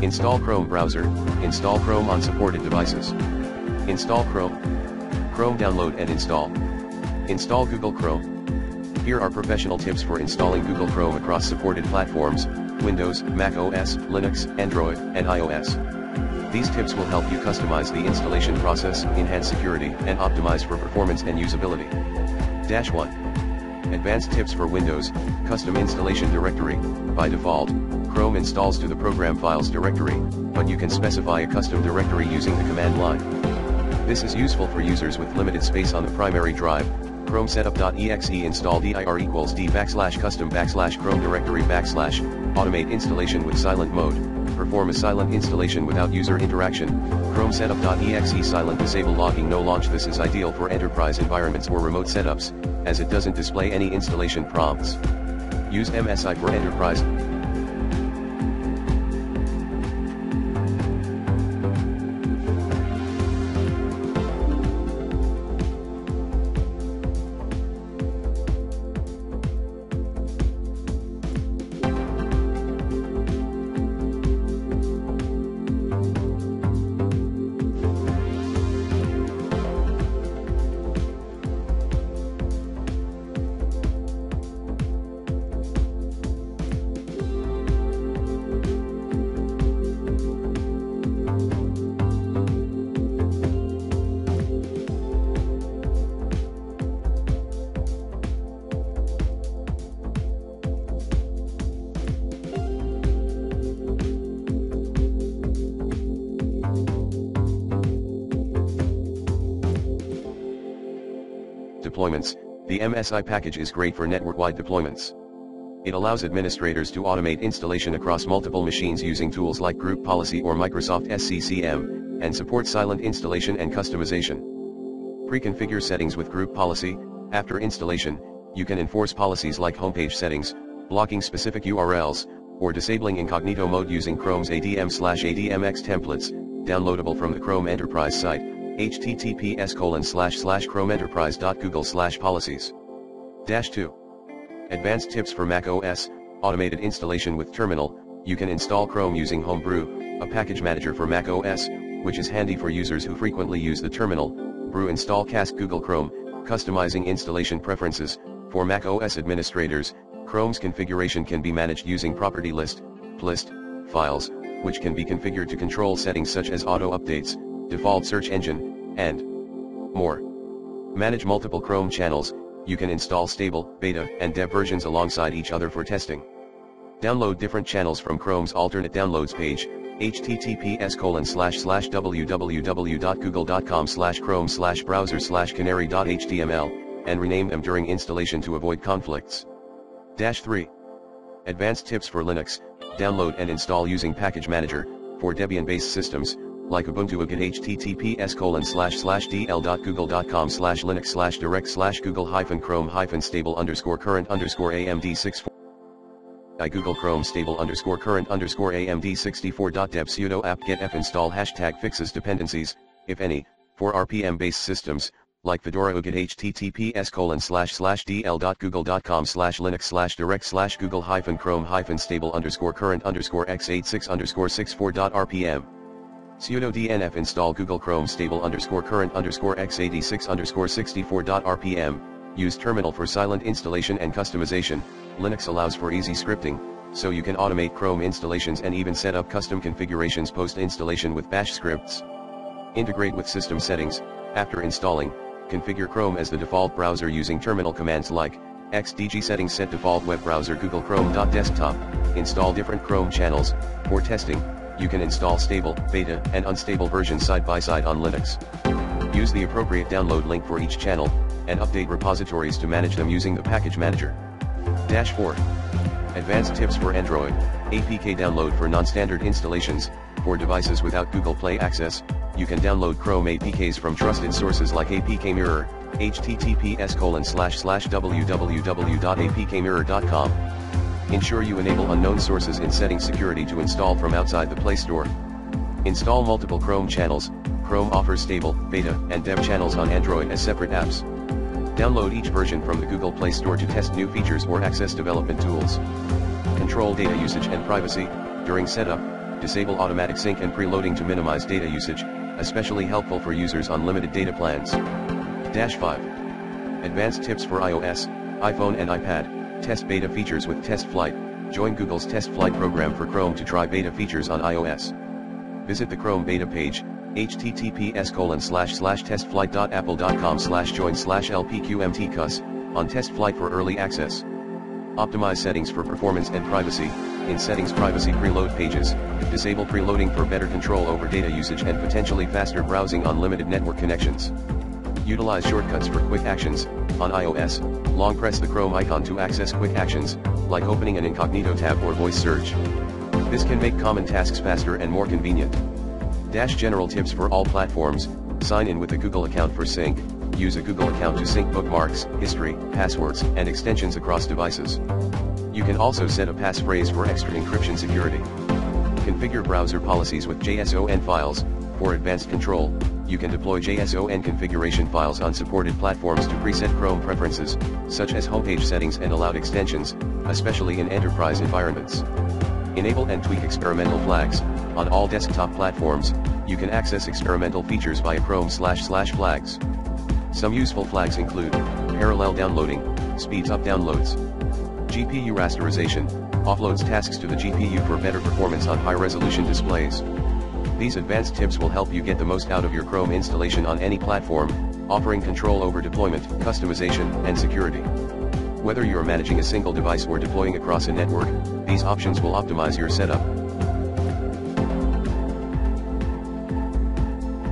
Install Chrome browser, install Chrome on supported devices. Install Chrome. Chrome download and install. Install Google Chrome. Here are professional tips for installing Google Chrome across supported platforms, Windows, Mac OS, Linux, Android, and iOS. These tips will help you customize the installation process, enhance security, and optimize for performance and usability. Dash 1. Advanced tips for Windows, custom installation directory. By default, Chrome installs to the program files directory, but you can specify a custom directory using the command line. This is useful for users with limited space on the primary drive. Chrome setup.exe install dir equals d/custom/Chrome directory / automate installation with silent mode. Perform a silent installation without user interaction. Chrome setup.exe silent disable logging no launch. This is ideal for enterprise environments or remote setups, as it doesn't display any installation prompts. Use MSI for enterprise. Deployments. The MSI package is great for network-wide deployments. It allows administrators to automate installation across multiple machines using tools like Group Policy or Microsoft SCCM, and supports silent installation and customization. Pre-configure settings with Group Policy. After installation, you can enforce policies like homepage settings, blocking specific URLs, or disabling incognito mode using Chrome's ADM/ADMX templates, downloadable from the Chrome Enterprise site. https://chromeenterprise.google/policies. Dash 2. Advanced tips for Mac OS, automated installation with Terminal. You can install Chrome using Homebrew, a package manager for Mac OS, which is handy for users who frequently use the terminal. Brew install Cask Google Chrome, customizing installation preferences. For Mac OS administrators, Chrome's configuration can be managed using property list, plist, files, which can be configured to control settings such as auto updates, default search engine, and more. Manage multiple Chrome channels. You can install stable, beta, and dev versions alongside each other for testing. Download different channels from Chrome's alternate downloads page, https://www.google.com/chrome/browser/canary.html, and rename them during installation to avoid conflicts. Dash 3. Advanced tips for Linux. Download and install using Package Manager. For Debian-based systems, like Ubuntu UGT https://dl.google.com/linux/direct/google-chrome-stable_current_AMD64 Google Chrome stable_current_AMD64.deb sudo apt-get f-install #fixes dependencies, if any, for RPM-based systems, like Fedora UGT https://dl.google.com/linux/direct/google-chrome-stable_current_x86_64.rpm sudo dnf install Google Chrome stable_current_x86_64.rpm. Use Terminal for silent installation and customization. Linux allows for easy scripting, so you can automate Chrome installations and even set up custom configurations post-installation with bash scripts. Integrate with system settings. After installing, configure Chrome as the default browser using terminal commands like xdg settings set default web browser Google Chrome.desktop. Install different Chrome channels. For testing, you can install stable, beta, and unstable versions side by side on Linux. Use the appropriate download link for each channel, and update repositories to manage them using the package manager. Dash 4. Advanced tips for Android. APK download for non-standard installations. For devices without Google Play access, you can download Chrome APKs from trusted sources like APK Mirror, https://www.apkmirror.com. Ensure you enable unknown sources in setting security to install from outside the Play Store. Install multiple Chrome channels. Chrome offers stable, beta, and dev channels on Android as separate apps. Download each version from the Google Play Store to test new features or access development tools. Control data usage and privacy. During setup, Disable automatic sync and preloading to minimize data usage, especially helpful for users on limited data plans. Dash 5. Advanced tips for iOS, iPhone and iPad. Test beta features with TestFlight. Join Google's TestFlight program for Chrome to try beta features on iOS. Visit the Chrome beta page, https://testflight.apple.com/join/lpqmtcus, on TestFlight for early access. Optimize settings for performance and privacy. In Settings Privacy Preload pages, disable preloading for better control over data usage and potentially faster browsing on limited network connections. Utilize shortcuts for quick actions. On iOS, long press the Chrome icon to access quick actions, like opening an incognito tab or voice search. This can make common tasks faster and more convenient. General tips for all platforms. Sign in with a Google account for sync. Use a Google account to sync bookmarks, history, passwords, and extensions across devices. You can also set a passphrase for extra encryption security. Configure browser policies with JSON files. For advanced control, you can deploy JSON configuration files on supported platforms to preset Chrome preferences, such as homepage settings and allowed extensions, especially in enterprise environments. Enable and tweak experimental flags. On all desktop platforms, you can access experimental features via Chrome//flags. Some useful flags include parallel downloading, speeds up downloads. GPU rasterization, offloads tasks to the GPU for better performance on high-resolution displays. These advanced tips will help you get the most out of your Chrome installation on any platform, offering control over deployment, customization, and security. Whether you're managing a single device or deploying across a network, these options will optimize your setup.